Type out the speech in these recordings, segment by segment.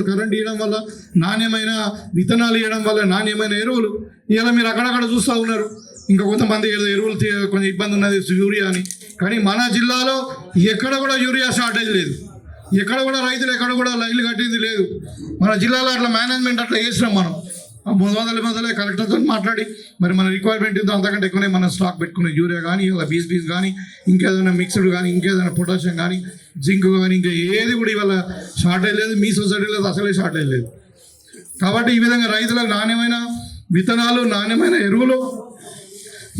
Current ఇవ్వడం వల్ల, నాణ్యమైన విత్తనాలు ఇవ్వడం వల్ల, నాణ్యమైన ఎరువులు ఇలా మీరు అక్కడక్కడ చూస్తూ ఉన్నారు. ఇంకా కొంతమంది ఎరువులు కొంచెం ఇబ్బంది ఉన్నది యూరియా అని. కానీ మన జిల్లాలో ఎక్కడ కూడా యూరియా షార్టేజ్ లేదు, ఎక్కడ కూడా రైతులు ఎక్కడ కూడా లైన్లు కట్టింది లేదు. మన జిల్లాలో అట్లా మేనేజ్మెంట్ అట్లా చేసినాం మనం. మొదలే కలెక్టర్తో మాట్లాడి మరి మన రిక్వైర్మెంట్ ఇంతో అంతకంటే ఎక్కువనే మనం స్టాక్ పెట్టుకునే యూరియా కానీ, ఇలా బీస్ కానీ, ఇంకేదైనా మిక్స్డ్ కానీ, ఇంకేదైనా పొటాషియం కానీ, జింక్ కానీ, ఇంకా ఏది కూడా ఇవాళ షార్టేజ్ లేదు. మీ సొసైటీలో అసలే షార్టేజ్ లేదు. కాబట్టి ఈ విధంగా రైతులకు నాణ్యమైన విత్తనాలు, నాణ్యమైన ఎరువులు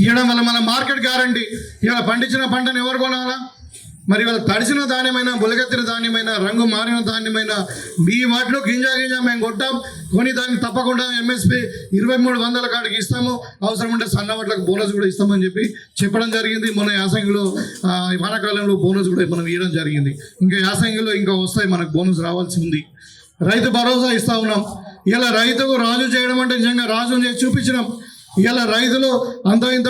ఇవ్వడం వల్ల మన మార్కెట్ గ్యారంటీ. ఇలా పండించిన పంటను ఎవరు కొనాలా? మరి ఇవాళ తడిసిన ధాన్యమైన, బులగెత్తిన ధాన్యమైన, రంగు మారిన ధాన్యమైన మీ వాటిలో గింజ మేము కొట్టాం కొని దానికి తప్పకుండా ఎంఎస్పి 2300 కాడికి ఇస్తాము, అవసరం ఉంటే సన్న వాటికి బోనస్ కూడా ఇస్తామని చెప్పడం జరిగింది. మన యాసంగిలో వానాకాలంలో బోనస్ కూడా మనం ఇవ్వడం జరిగింది. ఇంకా యాసంగిలో ఇంకా వస్తాయి, మనకు బోనస్ రావాల్సి ఉంది. రైతు భరోసా ఇస్తూ ఉన్నాం. ఇలా రైతుకు రాజు చేయడం అంటే నిజంగా రాజుని చేసి చూపించినాం. ఇలా రైతులు అంత ఇంత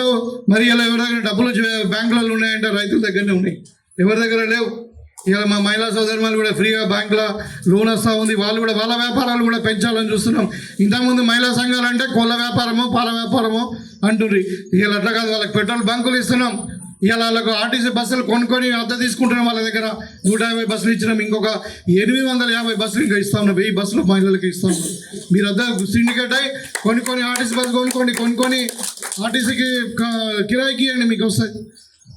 మరి ఇలా ఎవరి దగ్గర డబ్బులు బ్యాంకులలో ఉన్నాయంటే రైతుల దగ్గరనే ఉన్నాయి, ఎవరి దగ్గర లేవు. ఇలా మా మహిళా సోదరులు కూడా ఫ్రీగా బ్యాంకులో లోన్ వస్తూ ఉంది. వాళ్ళు కూడా వాళ్ళ వ్యాపారాలు కూడా పెంచాలని చూస్తున్నాం. ఇంతకుముందు మహిళా సంఘాలు అంటే కోళ్ళ వ్యాపారమో పాల వ్యాపారమో అంటుంది. ఇలా అట్లా కాదు, వాళ్ళకి పెట్రోల్ బంకులు ఇస్తున్నాం. ఇలా వాళ్ళకు ఆర్టీసీ బస్సులు కొనుక్కొని అద్దె తీసుకుంటున్నాం. వాళ్ళ దగ్గర 150 బస్సులు ఇచ్చినాం. ఇంకొక 850 బస్సులు ఇంకా ఇస్తా ఉన్నాం. 1000 బస్సులు మహిళలకు ఇస్తా ఉన్నాం. మీరు అద్దె సిండికేట్ అయ్యి కొనుక్కొని ఆర్టీసీ బస్సు కొనుక్కొని ఆర్టీసీకి కిరాయికి ఇవ్వండి, మీకు వస్తుంది.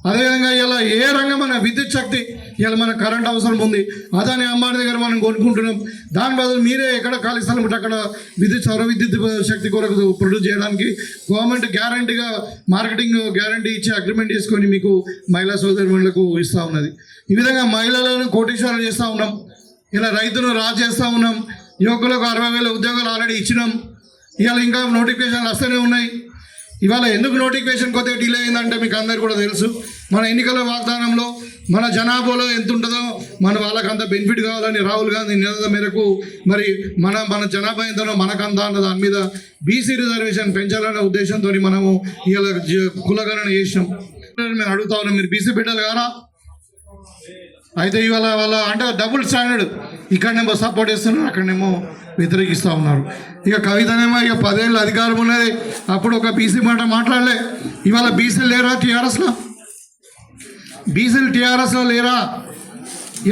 అదేవిధంగా ఇలా ఏ రంగం మన విద్యుత్ శక్తి, ఇలా మన కరెంట్ అవసరం ఉంది. అదాని అంబానీ దగ్గర మనం కొనుక్కుంటున్నాం. దాని బదులు మీరే ఎక్కడ ఖాళీ స్థలం ఉంటే అక్కడ సౌర విద్యుత్ శక్తి కొరకు ప్రొడ్యూస్ చేయడానికి గవర్నమెంట్ గ్యారంటీగా మార్కెటింగ్ గ్యారంటీ ఇచ్చి అగ్రిమెంట్ చేసుకొని మీకు మహిళా సోదరులకు ఇస్తూ ఉన్నది. ఈ విధంగా మహిళలను కోటీశ్వరం చేస్తూ ఉన్నాం. ఇలా రైతును రాజు చేస్తూ ఉన్నాం. యువకులకు 60,000 ఉద్యోగాలు ఆల్రెడీ ఇచ్చినాం. ఇవాళ ఇంకా నోటిఫికేషన్లు వస్తూనే ఉన్నాయి. ఇవాళ ఎందుకు నోటిఫికేషన్ కొద్దిగా డిలే అయిందంటే మీకు అందరికీ కూడా తెలుసు. మన ఎన్నికల వాగ్దానంలో మన జనాభాలో ఎంత ఉంటుందో వాళ్ళకి అంత బెనిఫిట్ కావాలని రాహుల్ గాంధీ నినాదం మేరకు మరి మన జనాభా ఎంతనో మనకంతా అన్న దాని మీద బీసీ రిజర్వేషన్ పెంచాలనే ఉద్దేశంతో మనము ఇవాళ కులగణన చేసినాం. మేము అడుగుతా ఉన్నాం, మీరు బీసీ బిడ్డలు కారా? అయితే ఇవాళ వాళ్ళ అంటే డబుల్ స్టాండర్డ్, ఇక్కడనేమో సపోర్ట్ చేస్తున్నారు, అక్కడనేమో వ్యతిరేకిస్తూ ఉన్నారు. ఇక కవితనేమో ఇక 10 ఏళ్ళు అధికారం ఉన్నది, అప్పుడు ఒక బీసీ మాట మాట్లాడలే. ఇవాళ బీసీలు లేరా టీఆర్ఎస్లో? బీసీలు టీఆర్ఎస్లో లేరా?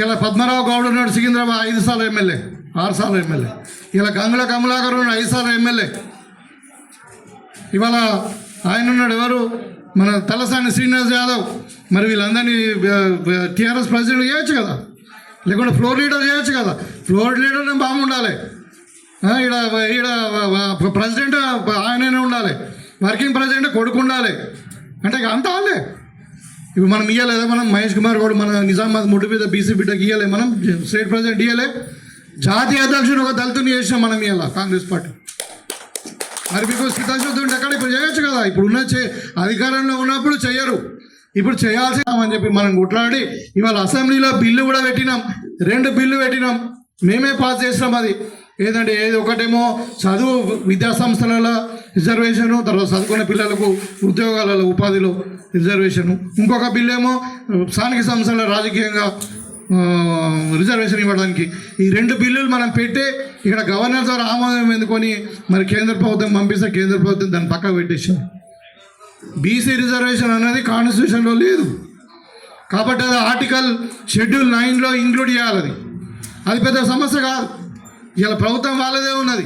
ఇలా పద్మరావు గౌడ్ ఉన్నాడు సికింద్రాబాద్ 5 సార్లు ఎమ్మెల్యే, 6 సార్లు ఎమ్మెల్యే. ఇలా గంగుల కమలాకర్ ఉన్నాడు 5 సార్లు ఎమ్మెల్యే. ఇవాళ ఆయన ఉన్నాడు ఎవరు, మన తలసాని శ్రీనివాస్ యాదవ్. మరి వీళ్ళందరినీ టీఆర్ఎస్ ప్రెసిడెంట్ చేయొచ్చు కదా, లేకుంటే ఫ్లోర్ లీడర్ చేయొచ్చు కదా. ఫ్లోర్ లీడర్నే బాగుండాలి. ఈడ ప్రెసిడెంట్ ఆయననే ఉండాలి, వర్కింగ్ ప్రెసిడెంట్ కొడుకు ఉండాలి. అంటే అంతా వాళ్ళే. ఇప్పుడు మనం ఇవ్వలేదా? మనం మహేష్ కుమార్ గౌడ్ మన నిజామాబాద్ ముట్టు మీద బీసీ బిడ్డకి ఇవ్వలే, మనం స్టేట్ ప్రెసిడెంట్ ఇవ్వలే. జాతీయ అధ్యక్షుడు ఒక దళితుని చేసినాం మనం ఇవ్వాల కాంగ్రెస్ పార్టీ. మరి మీకు స్థితాశుద్ధి ఉంటే అక్కడ ఇప్పుడు చేయొచ్చు కదా. ఇప్పుడు ఉన్న అధికారంలో ఉన్నప్పుడు చెయ్యరు, ఇప్పుడు చేయాల్సిందని చెప్పి మనం కొట్లాడి ఇవాళ అసెంబ్లీలో బిల్లు కూడా పెట్టినాం. 2 బిల్లు పెట్టినాం, మేమే పాస్ చేసినాం. అది ఏదంటే ఒకటేమో చదువు విద్యా సంస్థల రిజర్వేషను, తర్వాత చదువుకునే పిల్లలకు ఉద్యోగాలలో ఉపాధిలో రిజర్వేషను. ఇంకొక బిల్లు ఏమో స్థానిక సంస్థల రాజకీయంగా రిజర్వేషన్ ఇవ్వడానికి. ఈ 2 బిల్లులు మనం పెట్టి ఇక్కడ గవర్నర్ ద్వారా ఆమోదం ఎందుకొని మరి కేంద్ర ప్రభుత్వం పంపిస్తే కేంద్ర ప్రభుత్వం దాన్ని పక్కకు పెట్టేసాం. బీసీ రిజర్వేషన్ అనేది కాన్స్టిట్యూషన్లో లేదు కాబట్టి అది ఆర్టికల్ షెడ్యూల్ 9లో ఇంక్లూడ్ చేయాలి. అది పెద్ద సమస్య కాదు. ఇవాళ ప్రభుత్వం వాళ్ళదే ఉన్నది.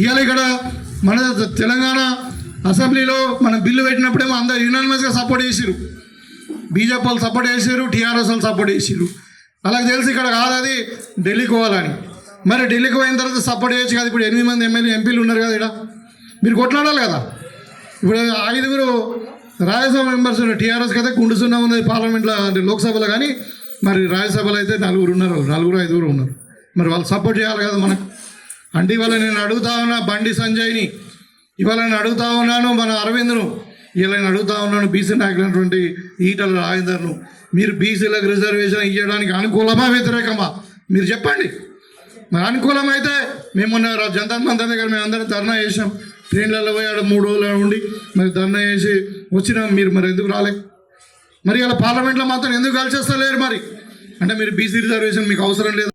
ఇవాళ ఇక్కడ మన తెలంగాణ అసెంబ్లీలో మనం బిల్లు పెట్టినప్పుడేమో అందరూ యునానిమస్గా సపోర్ట్ చేసిరు. బీజేపీ వాళ్ళు సపోర్ట్ చేసిరు, టీఆర్ఎస్ వాళ్ళు సపోర్ట్ చేసిరు. అలాగే తెలిసి ఇక్కడ కాదు అది ఢిల్లీకి పోవాలని. మరి ఢిల్లీకి పోయిన తర్వాత సపోర్ట్ చేయొచ్చు కదా. ఇప్పుడు 8 మంది ఎమ్మెల్యే ఎంపీలు ఉన్నారు కదా, ఇక్కడ మీరు కొట్లాడాలి కదా. ఇప్పుడు 5 రాజ్యసభ మెంబర్స్ ఉన్నారు. టీఆర్ఎస్కి అయితే కుండుసున్నా ఉన్నది పార్లమెంట్లో, అంటే లోక్సభలో. కానీ మరి రాజ్యసభలో అయితే 4 ఉన్నారు, 4-5 ఉన్నారు. మరి వాళ్ళు సపోర్ట్ చేయాలి కదా మనకు. అంటే ఇవాళ నేను అడుగుతా ఉన్నా బండి సంజయ్ని, ఇవాళ నేను అడుగుతా ఉన్నాను మన అరవింద్ను, ఇలా నేను అడుగుతా ఉన్నాను బీసీ నాయకులైనటువంటి ఈటల రాజేందర్ను, మీరు బీసీలకు రిజర్వేషన్ ఇవ్వడానికి అనుకూలమా వ్యతిరేకమా మీరు చెప్పండి. మరి అనుకూలమైతే మేము జనతా మంత్రి దగ్గర మేము అందరం ధర్నా చేసాం. ట్రైన్లలో పోయి 3 రోజులు ఉండి మరి ధర్నా చేసి వచ్చినాం. మీరు మరి ఎందుకు రాలే? మరి ఇలా పార్లమెంట్లో మాత్రం ఎందుకు కలిసేస్తలేరు? మరి అంటే మీరు బీసీ రిజర్వేషన్ మీకు అవసరం లేదు.